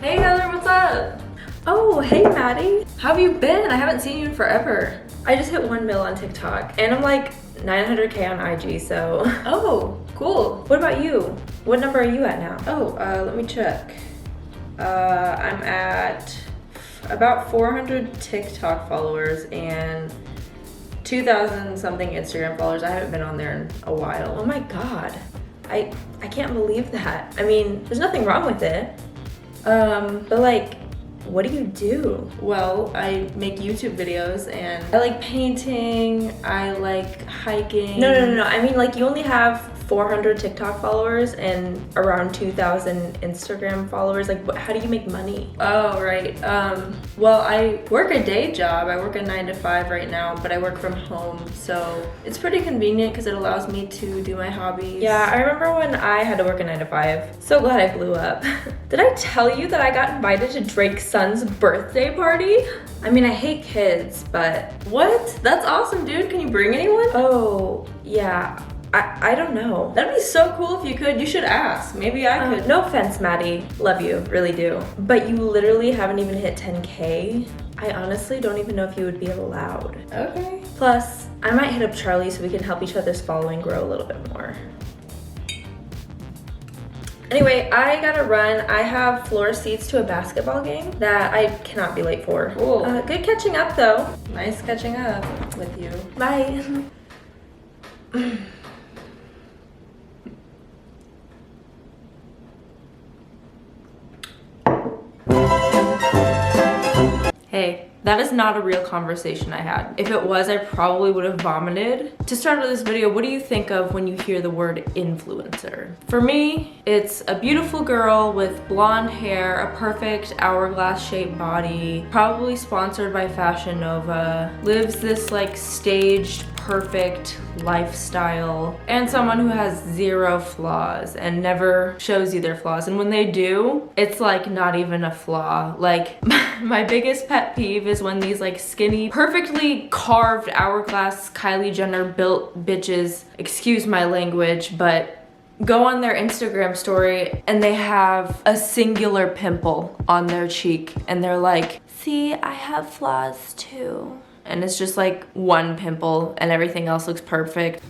Hey Heather, what's up? Oh, hey Maddie. How have you been? I haven't seen you in forever. I just hit 1 mil on TikTok and I'm like 900K on IG, so. Oh, cool. What about you? What number are you at now? Oh, let me check. I'm at about 400 TikTok followers and 2,000 something Instagram followers. I haven't been on there in a while. Oh my God. I can't believe that. I mean, there's nothing wrong with it. But like, what do you do? Well, I make YouTube videos and I like painting, I like hiking. No. I mean, like, you only have 400 TikTok followers and around 2,000 Instagram followers. Like, how do you make money? Oh, right. Well, I work a day job. I work a 9 to 5 right now, but I work from home. So it's pretty convenient because it allows me to do my hobbies. Yeah, I remember when I had to work a 9 to 5. So glad I blew up. Did I tell you that I got invited to Drake's son's birthday party? I mean, I hate kids, but... What? That's awesome, dude. Can you bring anyone? Oh, yeah. I don't know. That'd be so cool if you could. You should ask. Maybe I could. No offense, Maddie. Love you, really do. But you literally haven't even hit 10K. I honestly don't even know if you would be allowed. Okay. Plus, I might hit up Charlie so we can help each other's following grow a little bit more. Anyway, I gotta run. I have floor seats to a basketball game that I cannot be late for. Cool. Good catching up though. Nice catching up with you. Bye. Hey, that is not a real conversation I had. If it was, I probably would have vomited. To start with this video, what do you think of when you hear the word influencer? For me, it's a beautiful girl with blonde hair, a perfect hourglass shaped body, probably sponsored by Fashion Nova, lives this like staged, perfect lifestyle, and someone who has zero flaws and never shows you their flaws. And when they do, it's like not even a flaw. Like my biggest pet peeve is when these like skinny, perfectly carved hourglass Kylie Jenner built bitches, excuse my language, but go on their Instagram story and they have a singular pimple on their cheek and they're like, see, I have flaws too. And it's just like one pimple and everything else looks perfect.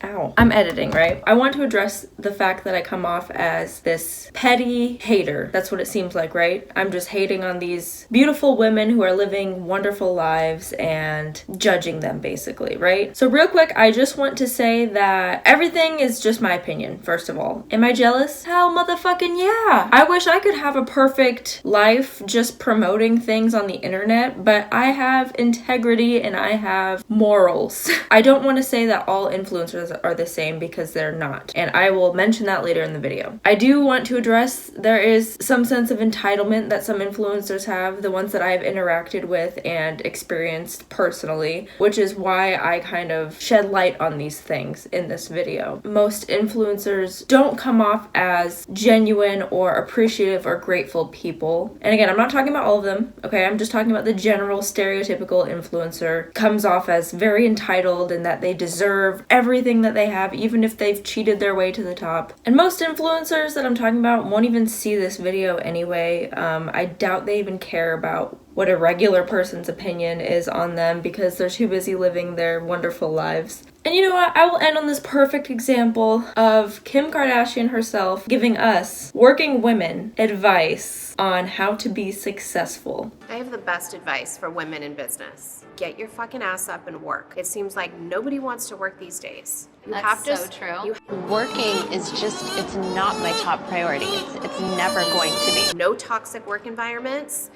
Ow. I'm editing, right? I want to address the fact that I come off as this petty hater. That's what it seems like, right? I'm just hating on these beautiful women who are living wonderful lives and judging them, basically, right? So real quick, I just want to say that everything is just my opinion, first of all. Am I jealous? Hell motherfucking yeah! I wish I could have a perfect life just promoting things on the internet, but I have integrity and I have morals. I don't want to say that all influencers are the same because they're not, and I will mention that later in the video. I do want to address there is some sense of entitlement that some influencers have, the ones that I've interacted with and experienced personally, which is why I kind of shed light on these things in this video. Most influencers don't come off as genuine or appreciative or grateful people. And again, I'm not talking about all of them, okay? I'm just talking about the general stereotypical influencer comes off as very entitled and that they deserve everything that they have, even if they've cheated their way to the top. And most influencers that I'm talking about won't even see this video anyway. I doubt they even care about what a regular person's opinion is on them because they're too busy living their wonderful lives. And you know what? I will end on this perfect example of Kim Kardashian herself giving us, working women, advice on how to be successful. I have the best advice for women in business. Get your fucking ass up and work. It seems like nobody wants to work these days. That's so true. Working is just, it's not my top priority. It's never going to be. No toxic work environments.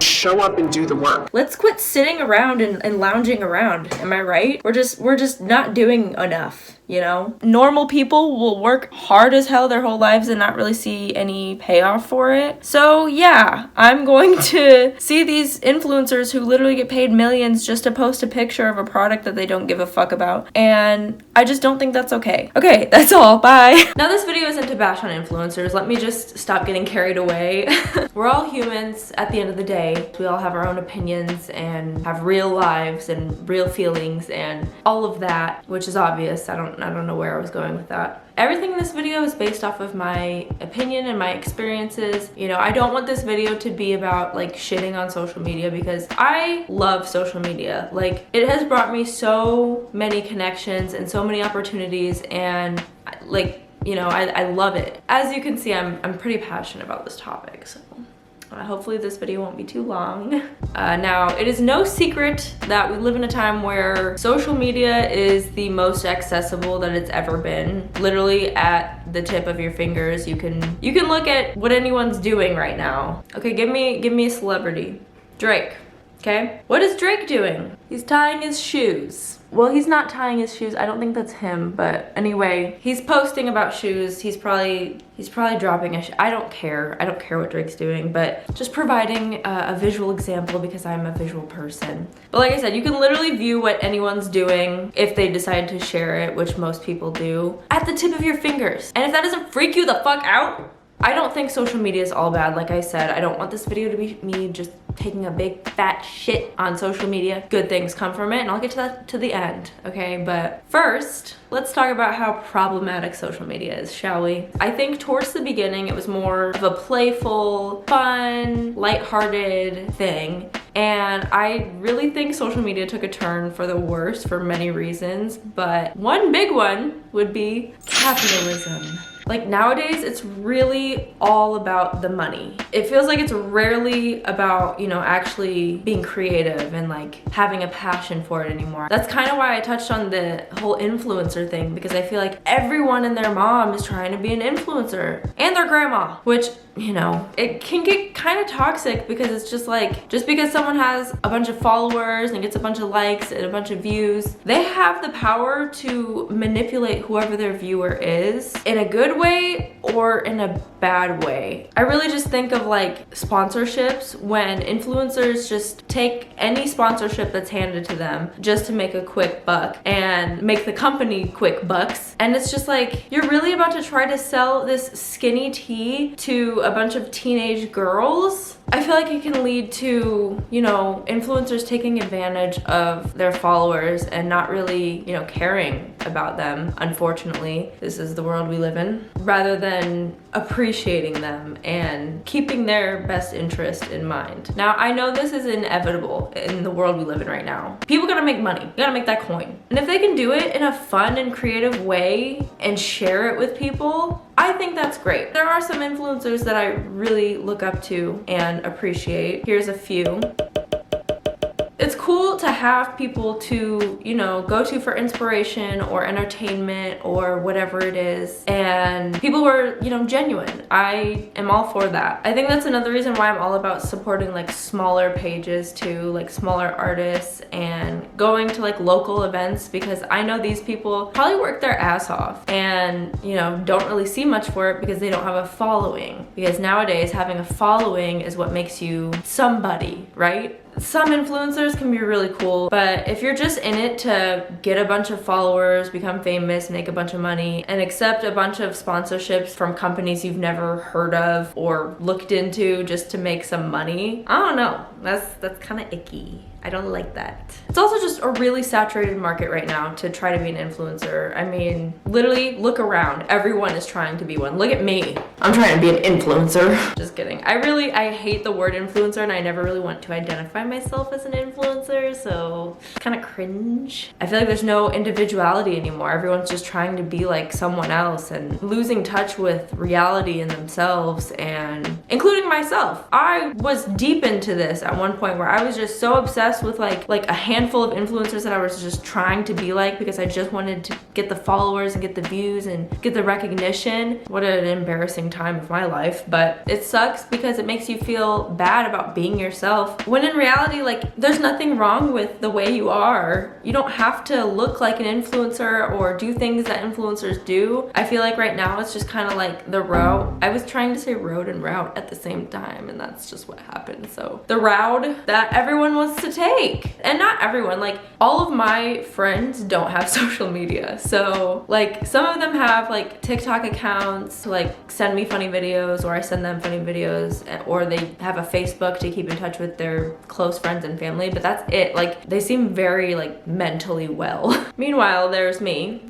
Show up and do the work. Let's quit sitting around and lounging around. Am I right? We're just not doing enough. you know? Normal people will work hard as hell their whole lives and not really see any payoff for it. So yeah, I'm going to see these influencers who literally get paid millions just to post a picture of a product that they don't give a fuck about. And I just don't think that's okay. Okay, that's all. Bye. Now this video isn't to bash on influencers. Let me just stop getting carried away. We're all humans at the end of the day. We all have our own opinions and have real lives and real feelings and all of that, which is obvious. I don't know where I was going with that. Everything in this video is based off of my opinion and my experiences. You know, I don't want this video to be about like shitting on social media because I love social media. Like, it has brought me so many connections and so many opportunities, and like, you know, I love it. As you can see, I'm pretty passionate about this topic, so hopefully this video won't be too long. Now, it is no secret that we live in a time where social media is the most accessible that it's ever been. Literally at the tip of your fingers, you can look at what anyone's doing right now. Okay, give me a celebrity. Drake. Okay? What is Drake doing? He's tying his shoes. Well, he's not tying his shoes. I don't think that's him, but anyway, he's posting about shoes. He's probably dropping a shoe. I don't care what Drake's doing, but just providing a visual example because I'm a visual person. But like I said, you can literally view what anyone's doing if they decide to share it, which most people do, at the tip of your fingers. And if that doesn't freak you the fuck out, I don't think social media is all bad. Like I said, I don't want this video to be me just taking a big fat shit on social media. Good things come from it, and I'll get to that to the end, okay? But first, let's talk about how problematic social media is, shall we? I think towards the beginning, it was more of a playful, fun, lighthearted thing. And I really think social media took a turn for the worse for many reasons, but one big one would be capitalism. Like nowadays, it's really all about the money. It feels like it's rarely about, you know, actually being creative and like having a passion for it anymore. That's kind of why I touched on the whole influencer thing, because I feel like everyone and their mom is trying to be an influencer, and their grandma, which, you know, it can get kind of toxic because it's just like, just because someone has a bunch of followers and gets a bunch of likes and a bunch of views, they have the power to manipulate whoever their viewer is in a good way or in a bad way. I really just think of like sponsorships, when influencers just take any sponsorship that's handed to them just to make a quick buck and make the company quick bucks. And it's just like, you're really about to try to sell this skinny tea to a bunch of teenage girls. I feel like it can lead to, you know, influencers taking advantage of their followers and not really, you know, caring about them. Unfortunately, this is the world we live in, rather than appreciating them and keeping their best interest in mind. Now, I know this is inevitable in the world we live in right now. People gotta make money. You gotta make that coin. And if they can do it in a fun and creative way and share it with people, I think that's great. There are some influencers that I really look up to and appreciate. Here's a few. It's cool to have people to, you know, go to for inspiration or entertainment or whatever it is, and people who are, you know, genuine. I am all for that. I think that's another reason why I'm all about supporting like smaller pages too, like smaller artists, and going to like local events, because I know these people probably work their ass off and, you know, don't really see much for it because they don't have a following. Because nowadays having a following is what makes you somebody, right? Some influencers can be really cool, but if you're just in it to get a bunch of followers, become famous, make a bunch of money, and accept a bunch of sponsorships from companies you've never heard of or looked into just to make some money, I don't know. That's kind of icky. I don't like that. It's also just a really saturated market right now to try to be an influencer. I mean, literally look around. Everyone is trying to be one. Look at me. I'm trying to be an influencer. Just kidding. I hate the word influencer, and I never really want to identify myself as an influencer, so it's kind of cringe. I feel like there's no individuality anymore. Everyone's just trying to be like someone else and losing touch with reality in themselves, and including myself. I was deep into this at one point where I was just so obsessed obsessed with like a handful of influencers that I was just trying to be like because I just wanted to get the followers and get the views and get the recognition. What an embarrassing time of my life, but it sucks because it makes you feel bad about being yourself, when in reality, like, there's nothing wrong with the way you are. You don't have to look like an influencer or do things that influencers do. I feel like right now it's just kind of like the route. I was trying to say road and route at the same time, and that's just what happened. So the route that everyone wants to take, and not everyone, like all of my friends don't have social media. So like some of them have like TikTok accounts to like send me funny videos, or I send them funny videos, or they have a Facebook to keep in touch with their close friends and family, but that's it. Like they seem very like mentally well. Meanwhile, there's me,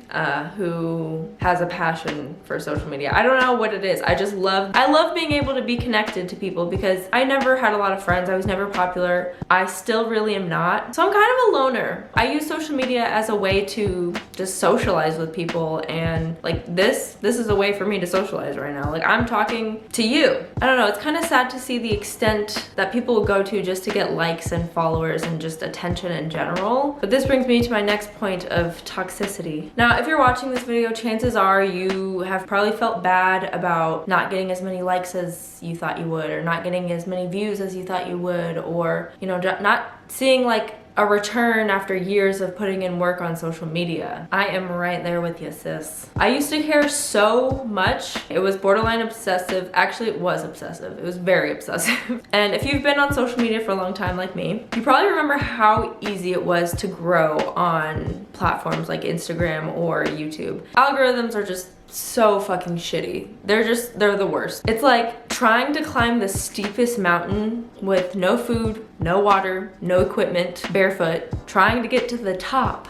who has a passion for social media. I don't know what it is. I love being able to be connected to people because I never had a lot of friends. I was never popular. I still really am not. So I'm kind of a loner. I use social media as a way to just socialize with people, and like this is a way for me to socialize right now. Like I'm talking to you. I don't know, it's kind of sad to see the extent that people will go to just to get likes and followers and just attention in general. But this brings me to my next point of toxicity. Now, if you're watching this video, chances are you have probably felt bad about not getting as many likes as you thought you would, or not getting as many views as you thought you would, or, you know, not seeing like a return after years of putting in work on social media. I am right there with you, sis. I used to care so much. It was borderline obsessive. Actually, it was obsessive. It was very obsessive. And if you've been on social media for a long time like me, you probably remember how easy it was to grow on platforms like Instagram or YouTube. Algorithms are just so fucking shitty. They're the worst. It's like trying to climb the steepest mountain with no food, no water, no equipment, barefoot, trying to get to the top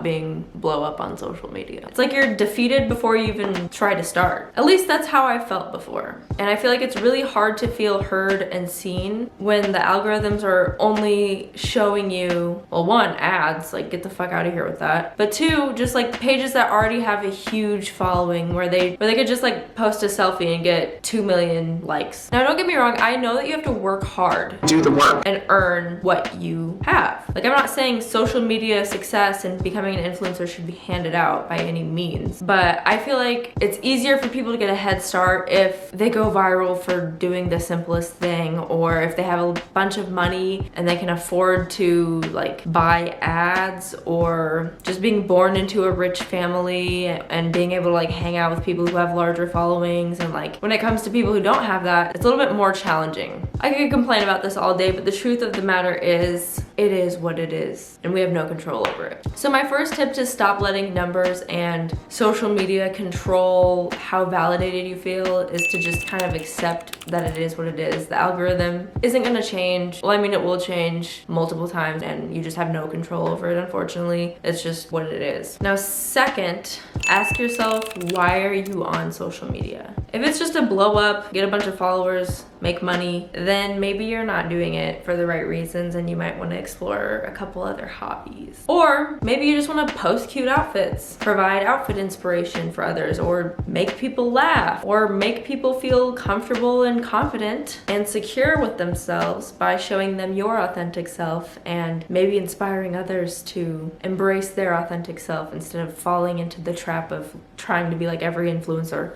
being blow up on social media. It's like you're defeated before you even try to start. At least that's how I felt before. And I feel like it's really hard to feel heard and seen when the algorithms are only showing you, well, one, ads, like get the fuck out of here with that. But two, just like pages that already have a huge following where they could just like post a selfie and get 2 million likes. Now, don't get me wrong, I know that you have to work hard, Do the work. and earn what you have. Like, I'm not saying social media success and becoming an influencer should be handed out by any means, but I feel like it's easier for people to get a head start if they go viral for doing the simplest thing, or if they have a bunch of money and they can afford to like buy ads, or just being born into a rich family and being able to like hang out with people who have larger followings. And like when it comes to people who don't have that, it's a little bit more challenging. I could complain about this all day, but the truth of the matter is, it is what it is, and we have no control over it. So my first tip to stop letting numbers and social media control how validated you feel is to just kind of accept that it is what it is. The algorithm isn't gonna change. Well, I mean, it will change multiple times, and you just have no control over it, unfortunately. It's just what it is. Now, second, ask yourself, why are you on social media? If it's just to blow up, get a bunch of followers, make money, then maybe you're not doing it for the right reasons, and you might want to explore a couple other hobbies. Or maybe you just want to post cute outfits, provide outfit inspiration for others, or make people laugh, or make people feel comfortable and confident and secure with themselves by showing them your authentic self, and maybe inspiring others to embrace their authentic self instead of falling into the trap of trying to be like every influencer.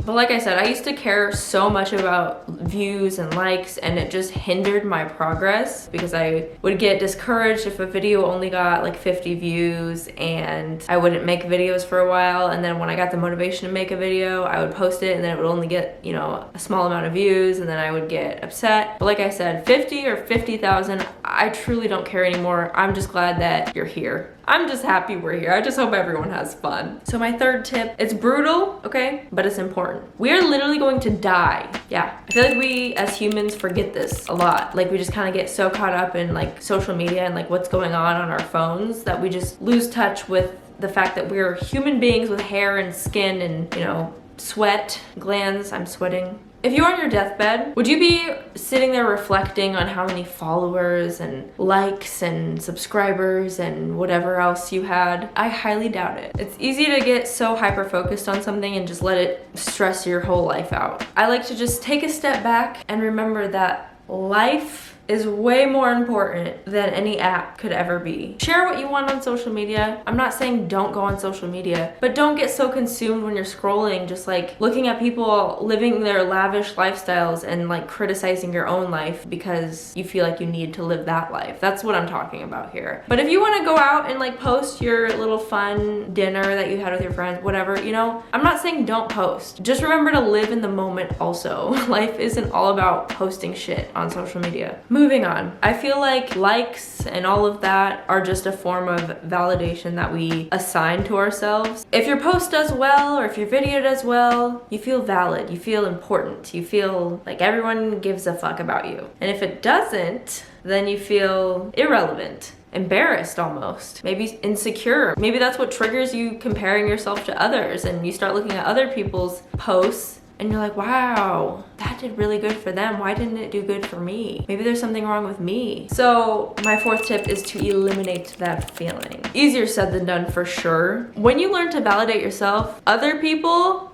But like I said, I used to care so much about views and likes, and it just hindered my progress because I would get discouraged if a video only got like 50 views, and I wouldn't make videos for a while. And then when I got the motivation to make a video, I would post it and then it would only get, you know, a small amount of views, and then I would get upset. But like I said, 50 or 50,000, I truly don't care anymore. I'm just glad that you're here. I'm just happy we're here. I just hope everyone has fun. So my third tip, it's brutal, okay, but it's important. We are literally going to die. Yeah, I feel like we as humans forget this a lot. Like we just kind of get so caught up in like social media and like what's going on our phones that we just lose touch with the fact that we're human beings with hair and skin and, you know, sweat, glands. I'm sweating. If you're on your deathbed, would you be sitting there reflecting on how many followers and likes and subscribers and whatever else you had? I highly doubt it. It's easy to get so hyper-focused on something and just let it stress your whole life out. I like to just take a step back and remember that life is way more important than any app could ever be. Share what you want on social media. I'm not saying don't go on social media, but don't get so consumed when you're scrolling, just like looking at people living their lavish lifestyles and like criticizing your own life because you feel like you need to live that life. That's what I'm talking about here. But if you want to go out and like post your little fun dinner that you had with your friends, whatever, you know, I'm not saying don't post. Just remember to live in the moment also. Life isn't all about posting shit on social media. Moving on. I feel like likes and all of that are just a form of validation that we assign to ourselves. If your post does well or if your video does well, you feel valid, you feel important, you feel like everyone gives a fuck about you. And if it doesn't, then you feel irrelevant, embarrassed almost, maybe insecure. Maybe that's what triggers you comparing yourself to others, and you start looking at other people's posts and you're like, wow, that did really good for them. Why didn't it do good for me? Maybe there's something wrong with me. So my fourth tip is to eliminate that feeling. Easier said than done for sure. When you learn to validate yourself, other people,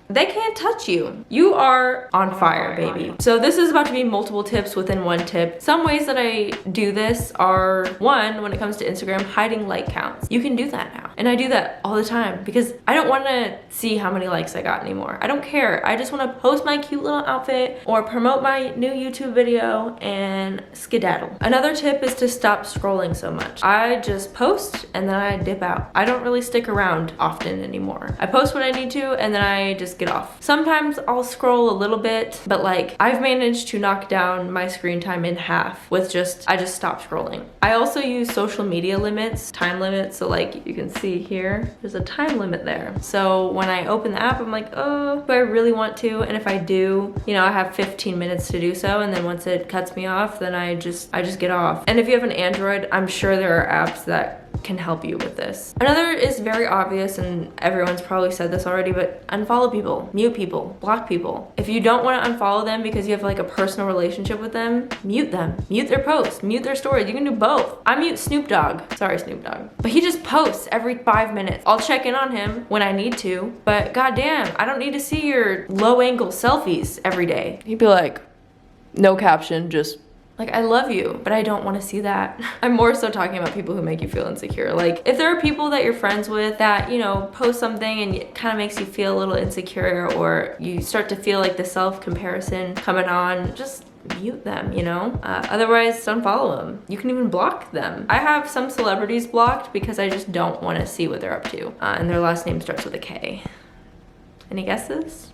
they can't touch you. You are on fire, baby. So this is about to be multiple tips within one tip. Some ways that I do this are, one, when it comes to Instagram, hiding like counts. You can do that now. And I do that all the time because I don't want to see how many likes I got anymore. I don't care. I just want to post my cute little outfit or promote my new YouTube video and skedaddle. Another tip is to stop scrolling so much. I just post and then I dip out. I don't really stick around often anymore. I post what I need to and then I just get off. Sometimes I'll scroll a little bit, but like I've managed to knock down my screen time in half with I just stop scrolling. I also use social media limits, time limits. So like you can see here, there's a time limit there. So when I open the app, I'm like, oh, do I really want to? And if I do, you know, I have 15 minutes to do so. And then once it cuts me off, then I just get off. And if you have an Android, I'm sure there are apps that can help you with this. Another is very obvious, and everyone's probably said this already, but unfollow people, mute people, block people. If you don't want to unfollow them because you have like a personal relationship with them, mute their posts, mute their stories. You can do both. I mute Snoop Dogg. Sorry, Snoop Dogg. But he just posts every 5 minutes. I'll check in on him when I need to, but goddamn, I don't need to see your low angle selfies every day. He'd be like, no caption, just like, I love you, but I don't want to see that. I'm more so talking about people who make you feel insecure. Like, if there are people that you're friends with that, you know, post something and it kind of makes you feel a little insecure, or you start to feel like the self-comparison coming on, just mute them, you know? Otherwise, unfollow them. You can even block them. I have some celebrities blocked because I just don't want to see what they're up to. And their last name starts with a K. Any guesses?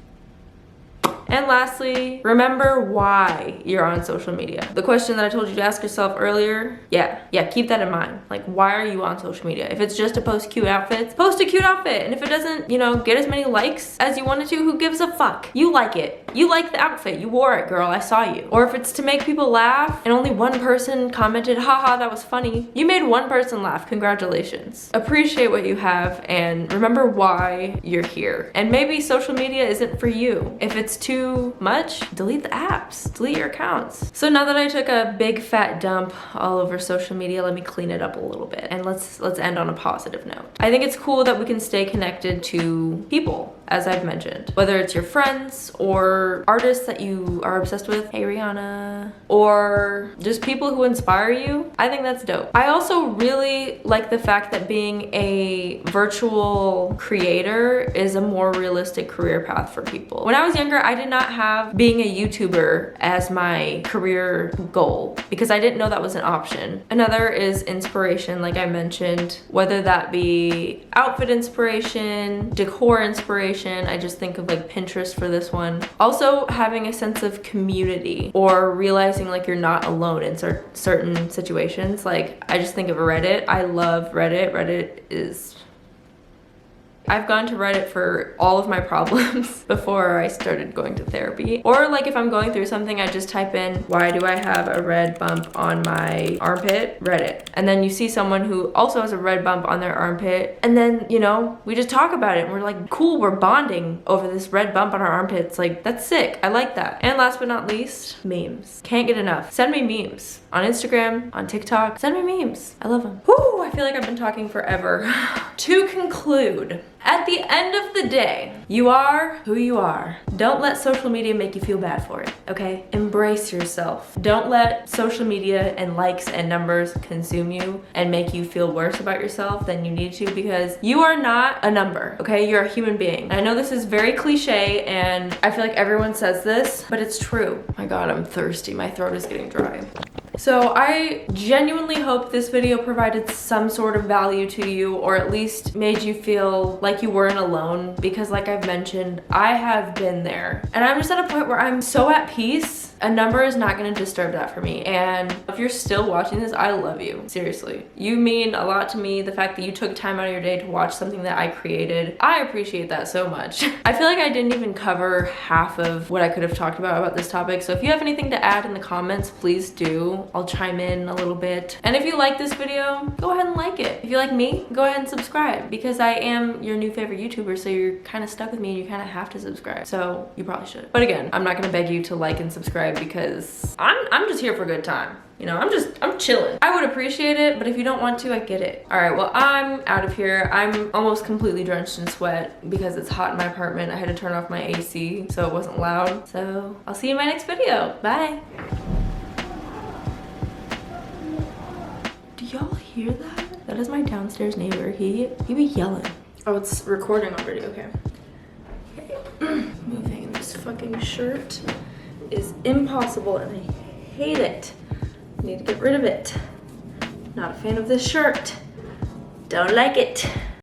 And lastly, remember why you're on social media. The question that I told you to ask yourself earlier, yeah, keep that in mind. Like, why are you on social media? If it's just to post cute outfits, post a cute outfit. And if it doesn't, you know, get as many likes as you wanted to, who gives a fuck? You like it. You like the outfit. You wore it, girl. I saw you. Or if it's to make people laugh and only one person commented, haha, that was funny. You made one person laugh. Congratulations. Appreciate what you have and remember why you're here. And maybe social media isn't for you. If it's too much, delete the apps, delete your accounts. So now that I took a big fat dump all over social media, let me clean it up a little bit and let's end on a positive note. I think it's cool that we can stay connected to people, as I've mentioned, whether it's your friends or artists that you are obsessed with, hey Rihanna, or just people who inspire you. I think that's dope. I also really like the fact that being a virtual creator is a more realistic career path for people. When I was younger, I did not have being a YouTuber as my career goal because I didn't know that was an option. Another is inspiration, like I mentioned, whether that be outfit inspiration, decor inspiration. I just think of like Pinterest for this one. Also having a sense of community or realizing like you're not alone in certain situations. Like I just think of Reddit. I love Reddit. Reddit is... I've gone to Reddit for all of my problems before I started going to therapy. Or like if I'm going through something, I just type in, why do I have a red bump on my armpit? Reddit. And then you see someone who also has a red bump on their armpit. And then, you know, we just talk about it and we're like, cool, we're bonding over this red bump on our armpits. Like, that's sick. I like that. And last but not least, memes. Can't get enough. Send me memes. On Instagram, on TikTok, send me memes. I love them. Whoo, I feel like I've been talking forever. To conclude, At the end of the day, you are who you are. Don't let social media make you feel bad for it, okay? Embrace yourself. Don't let social media and likes and numbers consume you and make you feel worse about yourself than you need to, because you are not a number, okay? You're a human being. And I know this is very cliche and I feel like everyone says this, but it's true. My God, I'm thirsty. My throat is getting dry. So I genuinely hope this video provided some sort of value to you, or at least made you feel like you weren't alone, because like I've mentioned, I have been there. And I'm just at a point where I'm so at peace, a number is not gonna disturb that for me. And if you're still watching this, I love you, seriously. You mean a lot to me, the fact that you took time out of your day to watch something that I created. I appreciate that so much. I feel like I didn't even cover half of what I could have talked about this topic, so if you have anything to add in the comments, please do. I'll chime in a little bit. And if you like this video, go ahead and like it. If you like me, go ahead and subscribe, because I am your new favorite YouTuber, so you're kind of stuck with me and you kind of have to subscribe. So you probably should. But again, I'm not gonna beg you to like and subscribe, because I'm just here for a good time. You know, I'm chilling. I would appreciate it, but if you don't want to, I get it. All right, well, I'm out of here. I'm almost completely drenched in sweat because it's hot in my apartment. I had to turn off my AC so it wasn't loud. So I'll see you in my next video. Bye. Do y'all hear that? That is my downstairs neighbor. He be yelling. Oh, it's recording already, okay. Moving this fucking shirt is impossible and I hate it. I need to get rid of it. Not a fan of this shirt. Don't like it.